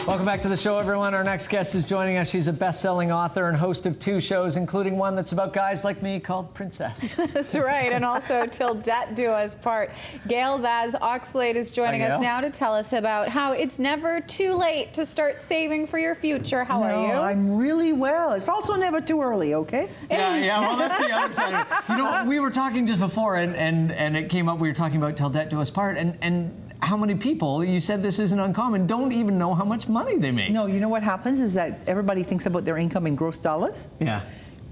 Welcome back to the show, everyone. Our next guest is joining us. She's a best-selling author and host of 2 shows, including one that's about guys like me called Princess. That's right, and also Till Death Do Us Part. Gail Vaz-Oxlade is joining us now to tell us about how it's never too late to start saving for your future. How are you? I'm really well. It's also never too early, okay? Yeah, well, that's the other side of it. You know, we were talking just before, and it came up, we were talking about Till Death Do Us Part, and how many people, you said this isn't uncommon, don't even know how much money they make. No, you know what happens is that everybody thinks about their income in gross dollars. Yeah.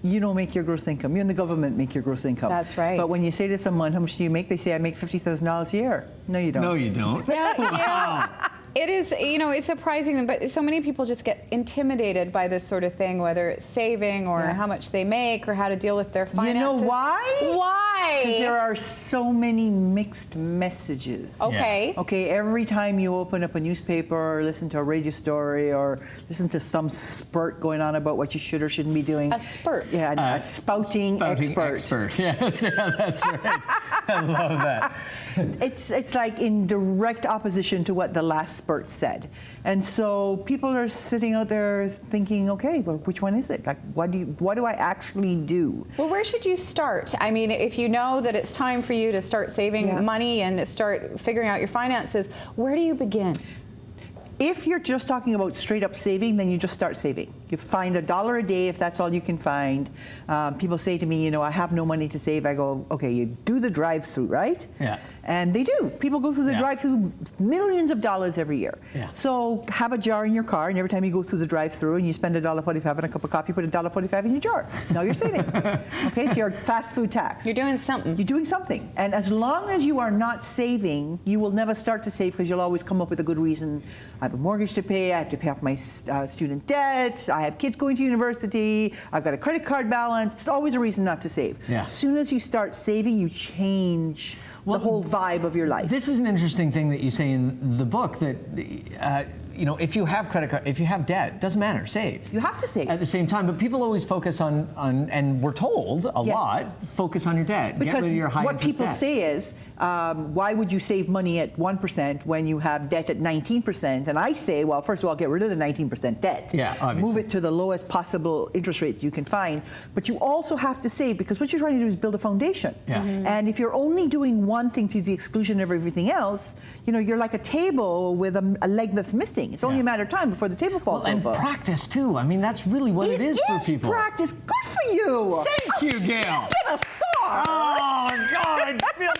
You don't make your gross income. You and the government make your gross income. That's right. But when you say to someone, how much do you make? They say, I make $50,000 a year. No, you don't. No, you don't. Yeah. It is, you know, it's surprising, but so many people just get intimidated by this sort of thing, whether it's saving or how much they make or how to deal with their finances. You know why? Why? Because there are so many mixed messages. Okay. Okay, every time you open up a newspaper or listen to a radio story or listen to some spurt going on about what you should or shouldn't be doing. A spurt. Yeah, a spouting expert. Yes, yeah, that's right. I love that. It's like in direct opposition to what the last spurt said. And so people are sitting out there thinking, okay, well, which one is it? Like, what do I actually do? Well, where should you start? I mean, if you know that it's time for you to start saving money and start figuring out your finances, where do you begin? If you're just talking about straight up saving, then you just start saving. You find $1 a day if that's all you can find. People say to me, you know, I have no money to save. I go, okay, you do the drive-through, right? Yeah. And they do. People go through the drive-through millions of dollars every year. Yeah. So have a jar in your car, and every time you go through the drive-through and you spend $1.45 on a cup of coffee, put $1.45 in your jar. Now you're saving. Okay, so your fast food tax. You're doing something. You're doing something. And as long as you are not saving, you will never start to save because you'll always come up with a good reason. I have a mortgage to pay, I have to pay off my student debt, I have kids going to university, I've got a credit card balance. It's always a reason not to save. Yeah. As soon as you start saving, you change the whole vibe of your life. This is an interesting thing that you say in the book, that you know, if you have credit card, if you have debt, doesn't matter, save. You have to save. At the same time, but people always focus on and we're told a lot, focus on your debt. Because get rid of your high what interest people debt. say is, why would you save money at 1% when you have debt at 19%? And I say, well, first of all, get rid of the 19% debt. Yeah, obviously. Move it to the lowest possible interest rates you can find. But you also have to save, because what you're trying to do is build a foundation. Yeah. And if you're only doing one thing to the exclusion of everything else, you know, you're like a table with a leg that's missing. It's only a matter of time before the table falls over. And practice too. I mean, that's really what it is for people. Practice. Good for you. Thank you, Gail. You get a star. Oh God, I feel.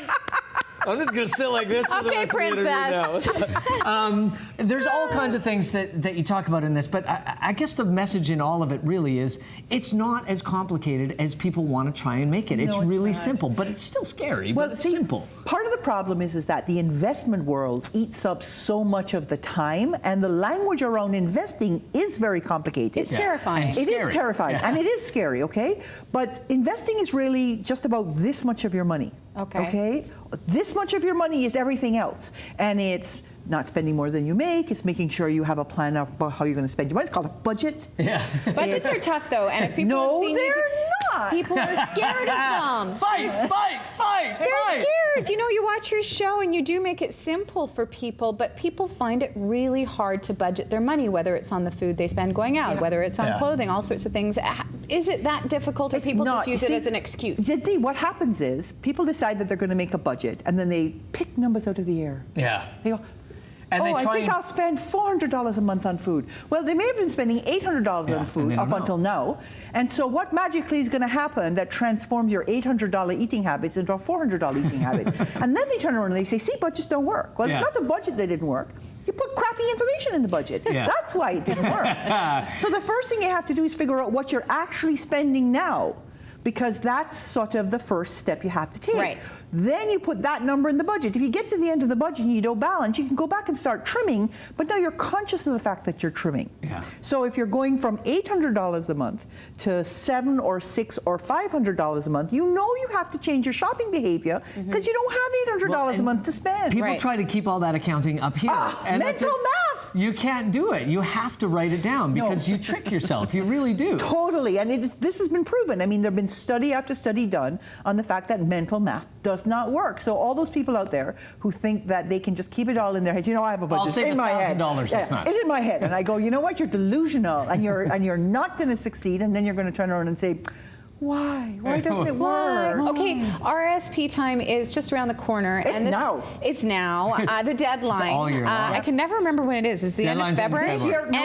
I'm just going to sit like this for the rest Princess. of the interview now. There's all kinds of things that you talk about in this, but I guess the message in all of it really is it's not as complicated as people want to try and make it. No, it's it's really not. simple, but it's still scary, but it's simple. Part of the problem is that the investment world eats up so much of the time, and the language around investing is very complicated. It's terrifying. And it scary. is terrifying, and it is scary, okay? But investing is really just about this much of your money. Okay? This much of your money is everything else. And it's not spending more than you make. It's making sure you have a plan of how you're going to spend your money. It's called a budget. Yeah. Budgets are tough, though. And if people have seen they're not. People are scared of them. Fight! They're scared. You know, you watch your show and you do make it simple for people, but people find it really hard to budget their money, whether it's on the food they spend going out, whether it's on clothing, all sorts of things. Is it that difficult, or people just use it as an excuse? What happens is people decide that they're going to make a budget, and then they pick numbers out of the air. Yeah. They go, and I think I'll spend $400 a month on food. Well, they may have been spending $800 on food up until now. And so what magically is going to happen that transforms your $800 eating habits into a $400 eating habit? And then they turn around and they say, see, budgets don't work. Well, it's not the budget that didn't work. You put crappy information in the budget. That's why it didn't work. So the first thing you have to do is figure out what you're actually spending now, because that's sort of the first step you have to take. Right. Then you put that number in the budget. If you get to the end of the budget and you don't balance, you can go back and start trimming, but now you're conscious of the fact that you're trimming. Yeah. So if you're going from $800 a month to $700 or $600 or $500 a month, you know you have to change your shopping behavior because you don't have $800 a month to spend. People try to keep all that accounting up here. And mental math. You can't do it. You have to write it down because you trick yourself. You really do. Totally, and this has been proven. I mean, there have been study after study done on the fact that mental math does not work. So all those people out there who think that they can just keep it all in their heads, you know, I have a budget in my head. $1,000 this month. It's in my head, and I go, you know what? You're delusional, and you're not going to succeed, and then you're going to turn around and say, why? Why doesn't it work? Okay, RSP time is just around the corner. It's now. It's now. The deadline. It's all year long. I can never remember when it is. Is the end of February?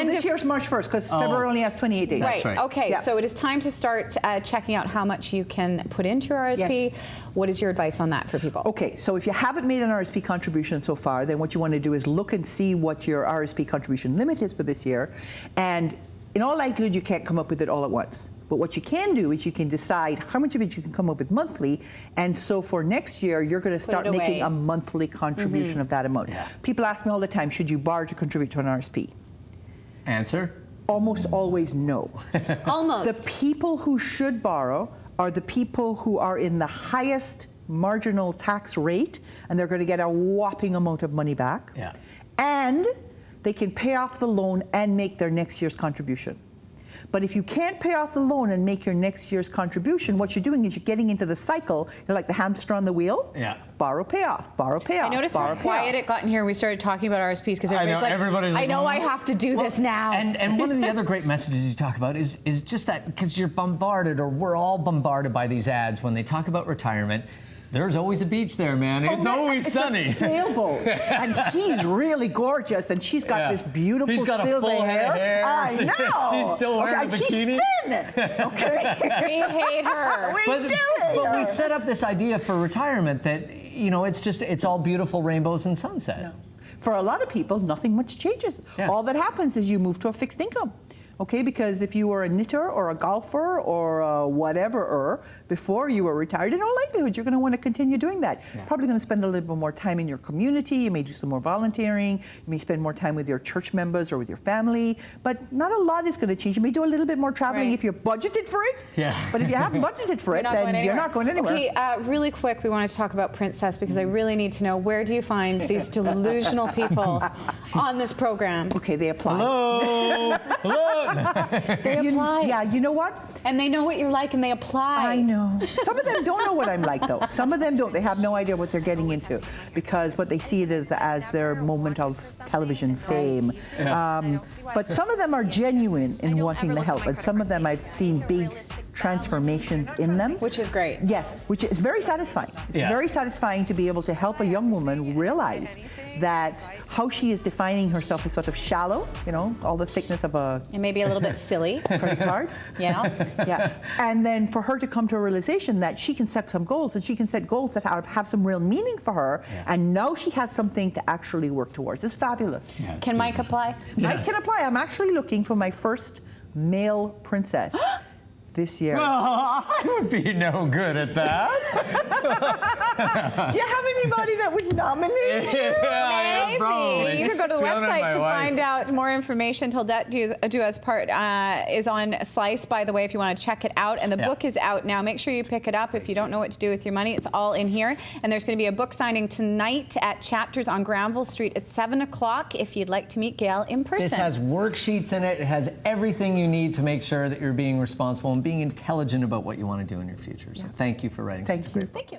This year's March 1st, because February only has 28 days. Right. Okay, so it is time to start checking out how much you can put into your RSP. Yes. What is your advice on that for people? Okay, so if you haven't made an RSP contribution so far, then what you want to do is look and see what your RSP contribution limit is for this year. And in all likelihood, you can't come up with it all at once. But what you can do is you can decide how much of it you can come up with monthly, and so for next year, you're going to start making a monthly contribution of that amount. Yeah. People ask me all the time, should you borrow to contribute to an RSP? Answer? Almost always no. Almost. The people who should borrow are the people who are in the highest marginal tax rate, and they're going to get a whopping amount of money back. Yeah. And they can pay off the loan and make their next year's contribution. But if you can't pay off the loan and make your next year's contribution, what you're doing is you're getting into the cycle. You're like the hamster on the wheel. Yeah. Borrow, pay off, borrow, pay off. I noticed how quiet it got in here when we started talking about RSPs because everybody's like, I know I have to do this now. And one of the other great messages you talk about is just that, because you're bombarded, or we're all bombarded by these ads when they talk about retirement. There's always a beach there, man. It's always sunny. It's a sailboat. And he's really gorgeous, and she's got this beautiful He's got silver a full head of hair. I know. She's still wearing a bikini. She's thin. Okay. We hate her. But we set up this idea for retirement that, you know, it's all beautiful rainbows and sunset. No. For a lot of people, nothing much changes. Yeah. All that happens is you move to a fixed income. Okay, because if you were a knitter or a golfer or a whatever before you were retired, in all likelihood, you're going to want to continue doing that. Yeah. Probably going to spend a little bit more time in your community. You may do some more volunteering. You may spend more time with your church members or with your family. But not a lot is going to change. You may do a little bit more traveling if you're budgeted for it. Yeah. But if you haven't budgeted for it, then you're not going anywhere. Okay, really quick, we wanted to talk about Princess because I really need to know, where do you find these delusional people on this program? Okay, they apply. Hello. Hello. They apply. Yeah, you know what? And they know what you're like and they apply. I know. Some of them don't know what I'm like, though. Some of them don't. They have no idea what they're getting into because what they see it as their moment of television fame. Yeah. But some of them are genuine in wanting the help, and some of them I've seen big transformations in them. Which is great. Yes, which is very satisfying. It's very satisfying to be able to help a young woman realize that how she is defining herself is sort of shallow, you know, all the thickness of a... And maybe a little bit silly. Credit card. Yeah. And then for her to come to a realization that she can set some goals, and she can set goals that have some real meaning for her, and now she has something to actually work towards. It's fabulous. Yeah, can Mike apply? Mike can apply. I'm actually looking for my first male princess. This year. Well, I would be no good at that. Do you have anybody that would nominate you? Maybe. You can go to the website to find out more information. Till Debt Do Us Part is on Slice, by the way, if you want to check it out. And the book is out now. Make sure you pick it up. If you don't know what to do with your money, it's all in here. And there's going to be a book signing tonight at Chapters on Granville Street at 7 o'clock if you'd like to meet Gail in person. This has worksheets in it. It has everything you need to make sure that you're being responsible and being intelligent about what you want to do in your future. So thank you for writing. Thank you. Thank you.